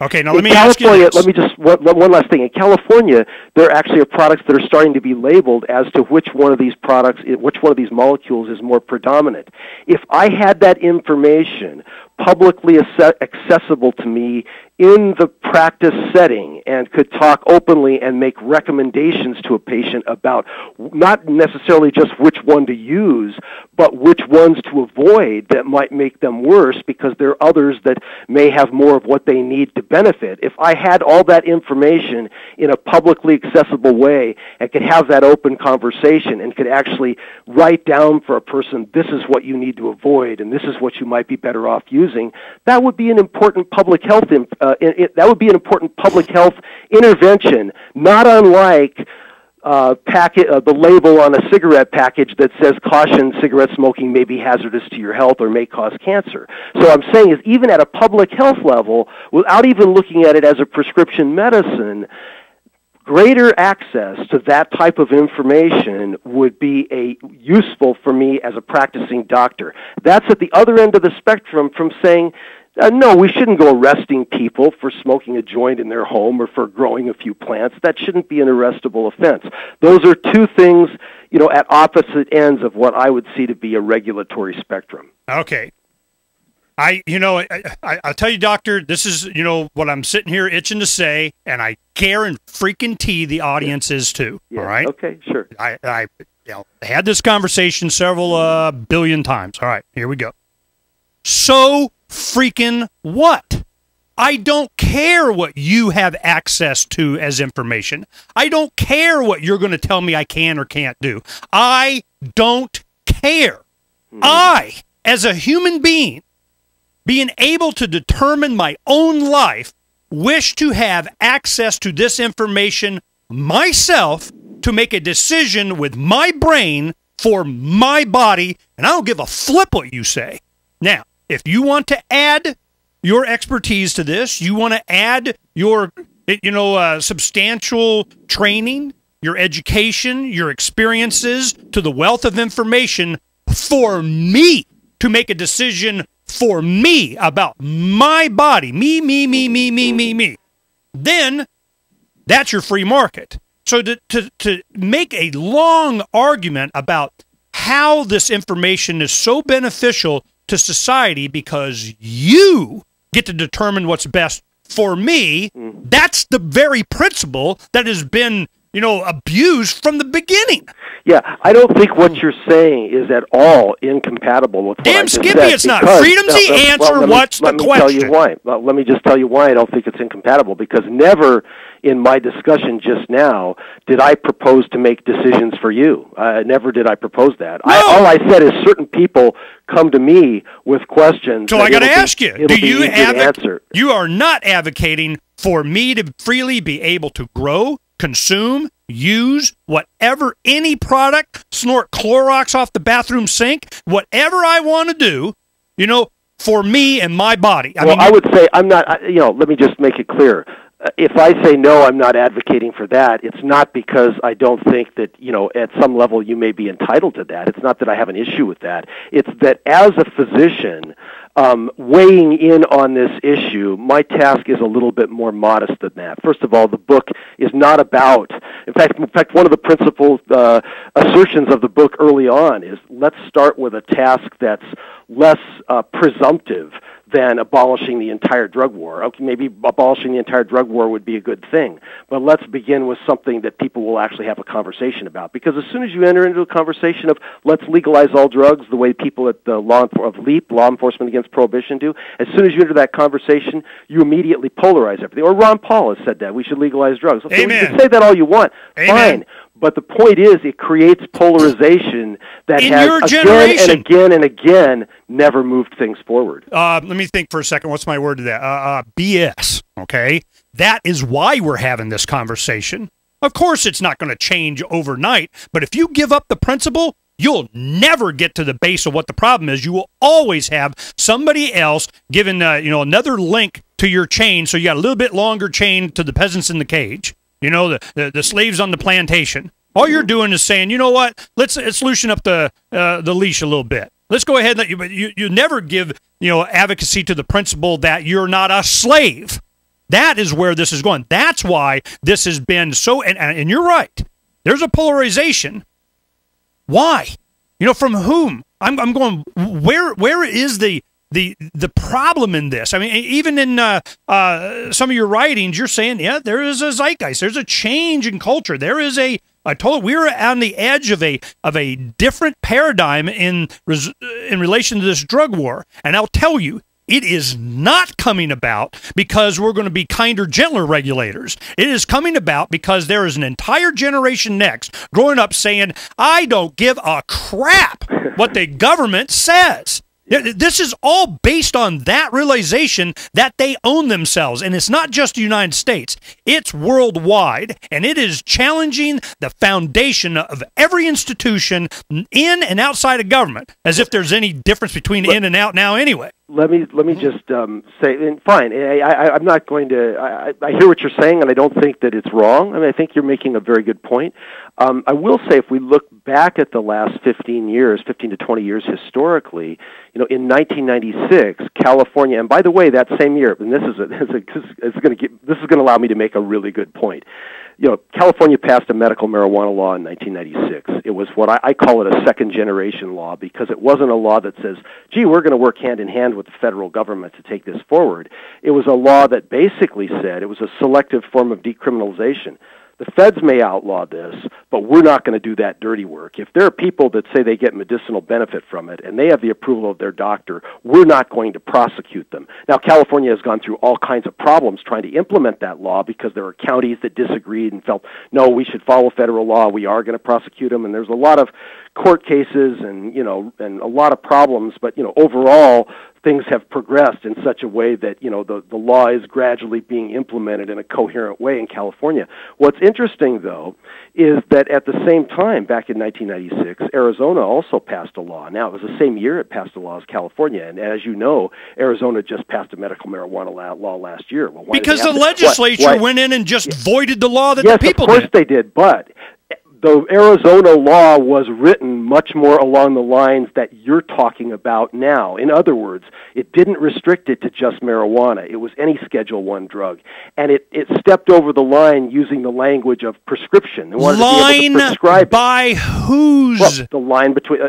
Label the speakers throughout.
Speaker 1: Okay, now
Speaker 2: in
Speaker 1: let me
Speaker 2: California,
Speaker 1: ask you this.
Speaker 2: let me just one last thing. In California, there actually are products that are starting to be labeled as to which one of these products, which one of these molecules is more predominant. If I had that information publicly accessible to me in the practice setting and could talk openly and make recommendations to a patient about not necessarily just which one to use, but which ones to avoid that might make them worse because there are others that may have more of what they need to benefit. If I had all that information in a publicly accessible way and could have that open conversation and could actually write down for a person, this is what you need to avoid and this is what you might be better off using, that would be an important public health intervention, not unlike the label on a cigarette package that says, caution, cigarette smoking may be hazardous to your health or may cause cancer. So what I'm saying is, even at a public health level, without even looking at it as a prescription medicine, greater access to that type of information would be useful for me as a practicing doctor. That's at the other end of the spectrum from saying, no, we shouldn't go arresting people for smoking a joint in their home or for growing a few plants. That shouldn't be an arrestable offense. Those are two things, at opposite ends of what I would see to be a regulatory spectrum.
Speaker 1: Okay. I'll tell you, doctor, this is, what I'm sitting here itching to say, and I guarantee the audience is too.
Speaker 2: Yeah.
Speaker 1: All right?
Speaker 2: Okay, sure.
Speaker 1: I had this conversation several billion times. All right, here we go. So freaking what? I don't care what you have access to as information. I don't care what you're going to tell me I can or can't do. I don't care. I, as a human being, being able to determine my own life, wish to have access to this information myself to make a decision with my brain for my body, and I don't give a flip what you say. Now, if you want to add your expertise to this, you want to add your, substantial training, your education, your experiences to the wealth of information for me to make a decision for me about my body, me, then that's your free market. So to make a long argument about how this information is so beneficial to society because you get to determine what's best for me, that's the very principle that has been, abused from the beginning.
Speaker 2: Yeah, I don't think what you're saying is at all incompatible with what I just
Speaker 1: Skippy,
Speaker 2: said.
Speaker 1: it's not. Freedom's the answer. What's the question?
Speaker 2: Tell you why. Well, let me just tell you why I don't think it's incompatible, because never in my discussion just now did I propose to make decisions for you. Never did I propose that.
Speaker 1: No.
Speaker 2: All I said is certain people come to me with questions.
Speaker 1: So I got to ask you,
Speaker 2: do you
Speaker 1: You are not advocating for me to freely be able to grow, consume, use whatever, any product, snort Clorox off the bathroom sink, whatever I want to do, for me and my body.
Speaker 2: I would say I'm not, let me just make it clear. If I say no, I'm not advocating for that, it's not because I don't think that, at some level you may be entitled to that. It's not that I have an issue with that. It's that as a physician, weighing in on this issue, my task is a little bit more modest than that. First of all, the book is not about, in fact, one of the principal assertions of the book early on is let's start with a task that's less presumptive than abolishing the entire drug war. Okay, maybe abolishing the entire drug war would be a good thing, but let's begin with something that people will actually have a conversation about. Because as soon as you enter into a conversation of let's legalize all drugs the way people at the Law Enforcement Against Prohibition do, as soon as you enter that conversation, you immediately polarize everything. Or Ron Paul has said that, we should legalize drugs. Okay,
Speaker 1: Amen.
Speaker 2: you can say that all you want.
Speaker 1: Amen.
Speaker 2: Fine. But the point is, it creates polarization that has again and again never moved things forward.
Speaker 1: Let me think for a second. What's my word to that? BS, okay? That is why we're having this conversation. Of course it's not going to change overnight, but if you give up the principle, you'll never get to the base of what the problem is. You will always have somebody else giving another link to your chain, so you got a little bit longer chain to the peasants in the cage. The slaves on the plantation. All you're doing is saying, you know what? Let's loosen up the leash a little bit. Let's go ahead and you never give advocacy to the principle that you're not a slave. That is where this is going. That's why this has been so, and you're right. There's a polarization. Why? From whom? I'm going, where is the problem in this? I mean, even in some of your writings, you're saying, yeah, there is a zeitgeist. There's a change in culture. There is we're on the edge of a different paradigm in relation to this drug war. And I'll tell you, it is not coming about because we're going to be kinder, gentler regulators. It is coming about because there is an entire generation next growing up saying, I don't give a crap what the government says. This is all based on that realization that they own themselves. And it's not just the United States. It's worldwide. And it is challenging the foundation of every institution in and outside of government, as if there's any difference between in and out now anyway.
Speaker 2: Let me just say, and fine, I'm not going to, I hear what you're saying, and I don't think that it's wrong. I mean, I think you're making a very good point. I will say, if we look back at the last 15 to 20 years historically, in 1996, California, and by the way, that same year, and this is going to allow me to make a really good point. California passed a medical marijuana law in 1996. It was what I call it a second-generation law, because it wasn't a law that says, gee, we're going to work hand-in-hand with the federal government to take this forward. It was a law that basically said it was a selective form of decriminalization. The feds may outlaw this, but we're not going to do that dirty work. If there are people that say they get medicinal benefit from it and they have the approval of their doctor, we're not going to prosecute them. Now, California has gone through all kinds of problems trying to implement that law because there are counties that disagreed and felt, no, we should follow federal law. We are going to prosecute them. And there's a lot of court cases and a lot of problems. But, overall, things have progressed in such a way that, the law is gradually being implemented in a coherent way in California. What's interesting, though, is that at the same time, back in 1996, Arizona also passed a law. Now, it was the same year it passed a law as California. And as you know, Arizona just passed a medical marijuana law last year. Well,
Speaker 1: because the legislature went in and just voided the law that the people
Speaker 2: did. Yes, of course they did, but the Arizona law was written much more along the lines that you're talking about now. In other words, it didn't restrict it to just marijuana. It was any Schedule I drug. And it stepped over the line using the language of prescription. It wanted to be able to prescribe
Speaker 1: by whose?
Speaker 2: Well, the line between...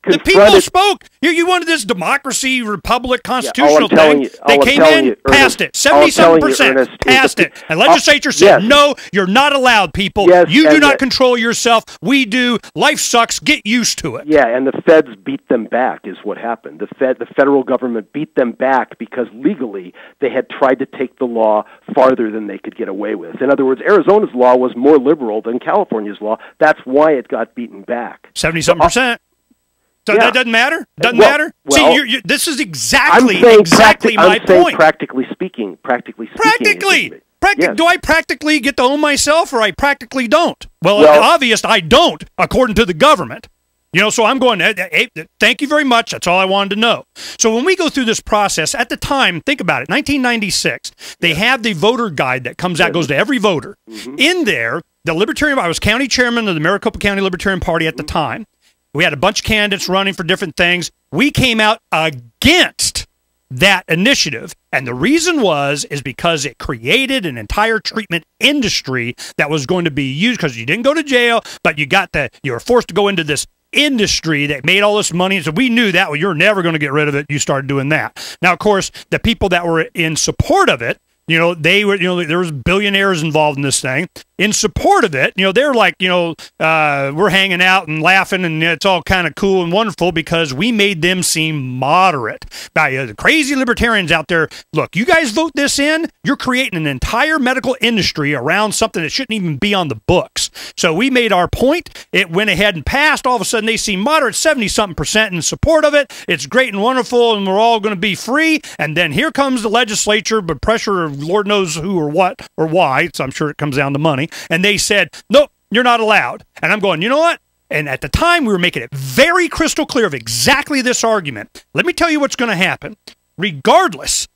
Speaker 1: The people spoke. You wanted this democracy, republic, constitutional thing. They came in, passed it. 77% passed it. And legislature said, no, you're not allowed, people. You do not control yourself. We do. Life sucks. Get used to it.
Speaker 2: Yeah, and the feds beat them back is what happened. The federal government beat them back because legally they had tried to take the law farther than they could get away with. In other words, Arizona's law was more liberal than California's law. That's why it got beaten back.
Speaker 1: 77%. So that doesn't matter? Doesn't matter?
Speaker 2: Well,
Speaker 1: see, this is exactly my point.
Speaker 2: Practically speaking.
Speaker 1: Yes. Do I practically get to own myself, or I practically don't? Well, it's obvious I don't, according to the government. So I'm going, hey, thank you very much. That's all I wanted to know. So when we go through this process, at the time, think about it, 1996, they have the voter guide that comes out, goes to every voter. Mm-hmm. In there, I was county chairman of the Maricopa County Libertarian Party at the time. We had a bunch of candidates running for different things. We came out against that initiative, and the reason is because it created an entire treatment industry that was going to be used, because you didn't go to jail, but you were forced to go into this industry that made all this money. So we knew that you're never going to get rid of it. You started doing that. Now, of course, the people that were in support of it, there was billionaires involved in this thing. In support of it, they're like, we're hanging out and laughing, and it's all kind of cool and wonderful because we made them seem moderate. Now, the crazy libertarians out there, look, you guys vote this in, you're creating an entire medical industry around something that shouldn't even be on the books. So we made our point. It went ahead and passed. All of a sudden, they seem moderate, 70-something% in support of it. It's great and wonderful, and we're all going to be free. And then here comes the legislature, but pressure of Lord knows who or what or why, so I'm sure it comes down to money. And they said, nope, you're not allowed. And I'm going, you know what? And at the time, we were making it very crystal clear of exactly this argument. Let me tell you what's going to happen. Regardless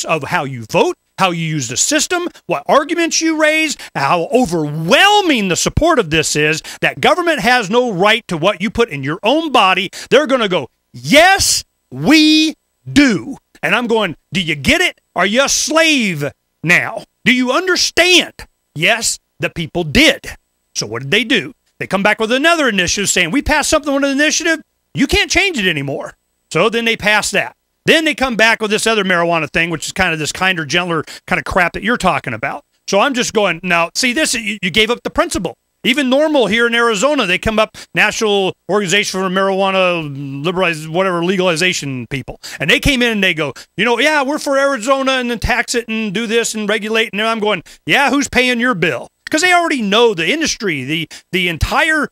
Speaker 1: of how you vote, how you use the system, what arguments you raise, how overwhelming the support of this is, that government has no right to what you put in your own body, they're going to go, yes, we do. And I'm going, do you get it? Are you a slave now? Do you understand? Yes, the people did. So what did they do? They come back with another initiative saying, we passed something with an initiative. You can't change it anymore. So then they pass that. Then they come back with this other marijuana thing, which is kind of this kinder, gentler kind of crap that you're talking about. So I'm just going, now, see this, you gave up the principle. Even normal here in Arizona, they come up, National Organization for Marijuana Legalization people. And they came in and they go, yeah, we're for Arizona and then tax it and do this and regulate. And I'm going, yeah, who's paying your bill? Because they already know the industry, the entire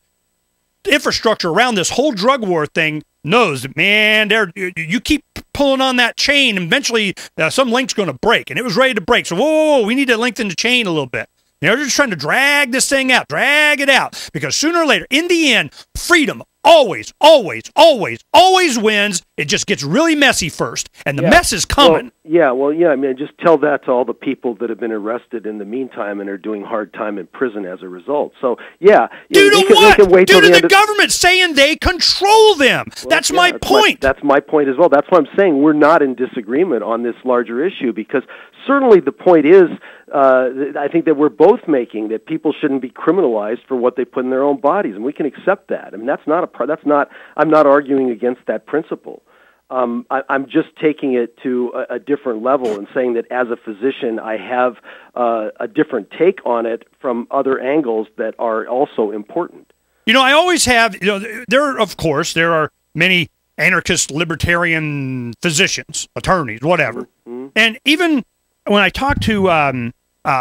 Speaker 1: infrastructure around this whole drug war thing knows that, man, you keep pulling on that chain, and eventually some link's going to break. And it was ready to break. So, whoa, we need to lengthen the chain a little bit. They're just trying to drag this thing out, drag it out, because sooner or later, in the end, freedom always wins. It just gets really messy first, and the mess is coming.
Speaker 2: I mean, just tell that to all the people that have been arrested in the meantime and are doing hard time in prison as a result. So,
Speaker 1: due to the government saying they control them. Well, that's my point.
Speaker 2: That's my point as well. That's why I'm saying we're not in disagreement on this larger issue, because certainly the point is, I think that we're both making, that people shouldn't be criminalized for what they put in their own bodies, and we can accept that. I mean, I'm not arguing against that principle. I'm just taking it to a different level and saying that as a physician, I have a different take on it from other angles that are also important.
Speaker 1: I always have, there are many anarchist, libertarian physicians, attorneys, whatever. Mm-hmm. And even when I talk to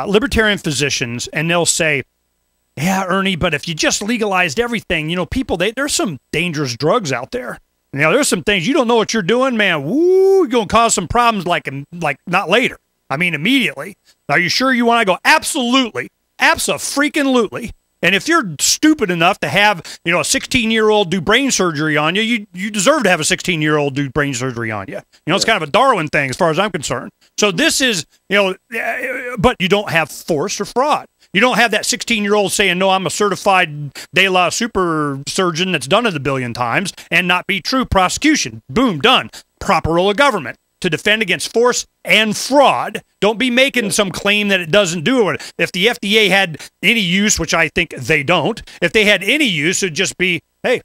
Speaker 1: libertarian physicians, and they'll say, yeah, Ernie, but if you just legalized everything, people, there's some dangerous drugs out there. There's some things you don't know what you're doing, man. Woo, you're going to cause some problems like not later. I mean, immediately. Are you sure you want to go? Absolutely. Abso-freaking-lutely. And if you're stupid enough to have, a 16-year-old do brain surgery on you, you deserve to have a 16-year-old do brain surgery on you. It's kind of a Darwin thing as far as I'm concerned. So this is, but you don't have force or fraud. You don't have that 16-year-old saying, no, I'm a certified de la super surgeon that's done it a billion times, and not be true. Prosecution. Boom, done. Proper role of government to defend against force and fraud. Don't be making some claim that it doesn't do it. If the FDA had any use, which I think they don't, if they had any use, it'd just be, hey,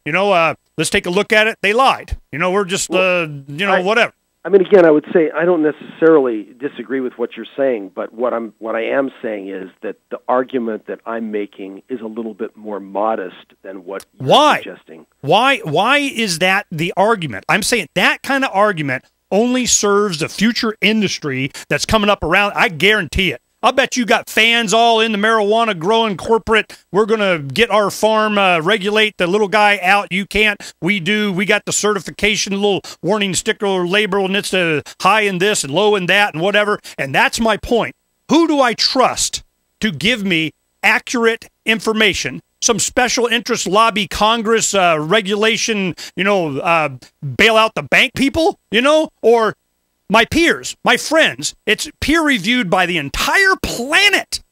Speaker 1: let's take a look at it. They lied. We're just, whatever.
Speaker 2: I mean, again, I would say I don't necessarily disagree with what you're saying, but what I am saying is that the argument that I'm making is a little bit more modest than what you're suggesting.
Speaker 1: Why is that the argument? I'm saying that kind of argument only serves the future industry that's coming up around. I guarantee it. I'll bet you got fans all in the marijuana growing corporate. We're going to get our farm, regulate the little guy out. You can't. We do. We got the certification, little warning sticker or label, and it's high in this and low in that and whatever. And that's my point. Who do I trust to give me accurate information? Some special interest lobby, Congress, regulation, bail out the bank people, or my peers, my friends. It's peer-reviewed by the entire planet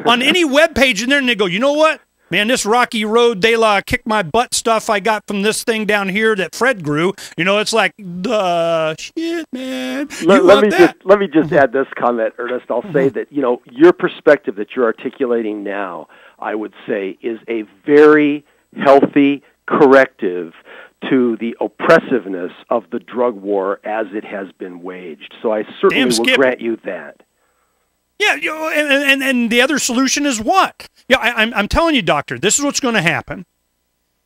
Speaker 1: on any web page in there, and they go, you know what? Man, this Rocky Road de la kick my butt stuff I got from this thing down here that Fred grew, it's like, shit, man.
Speaker 2: Let me just add this comment, Ernest. I'll say that, your perspective that you're articulating now, I would say, is a very healthy corrective to the oppressiveness of the drug war as it has been waged. So I certainly will grant you that.
Speaker 1: Yeah, and the other solution is what? Yeah, I'm telling you, doctor, this is what's going to happen.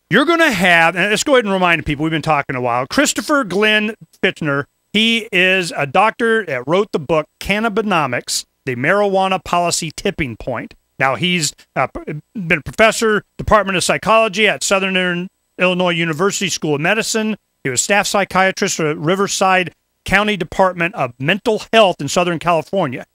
Speaker 1: You're going to have, and let's go ahead and remind people, we've been talking a while, Christopher Glenn Fichtner. He is a doctor that wrote the book Cannabinomics, The Marijuana Policy Tipping Point. Now, he's been a professor, Department of Psychology at Southern Illinois University School of Medicine. He was staff psychiatrist at Riverside County Department of Mental Health in Southern California.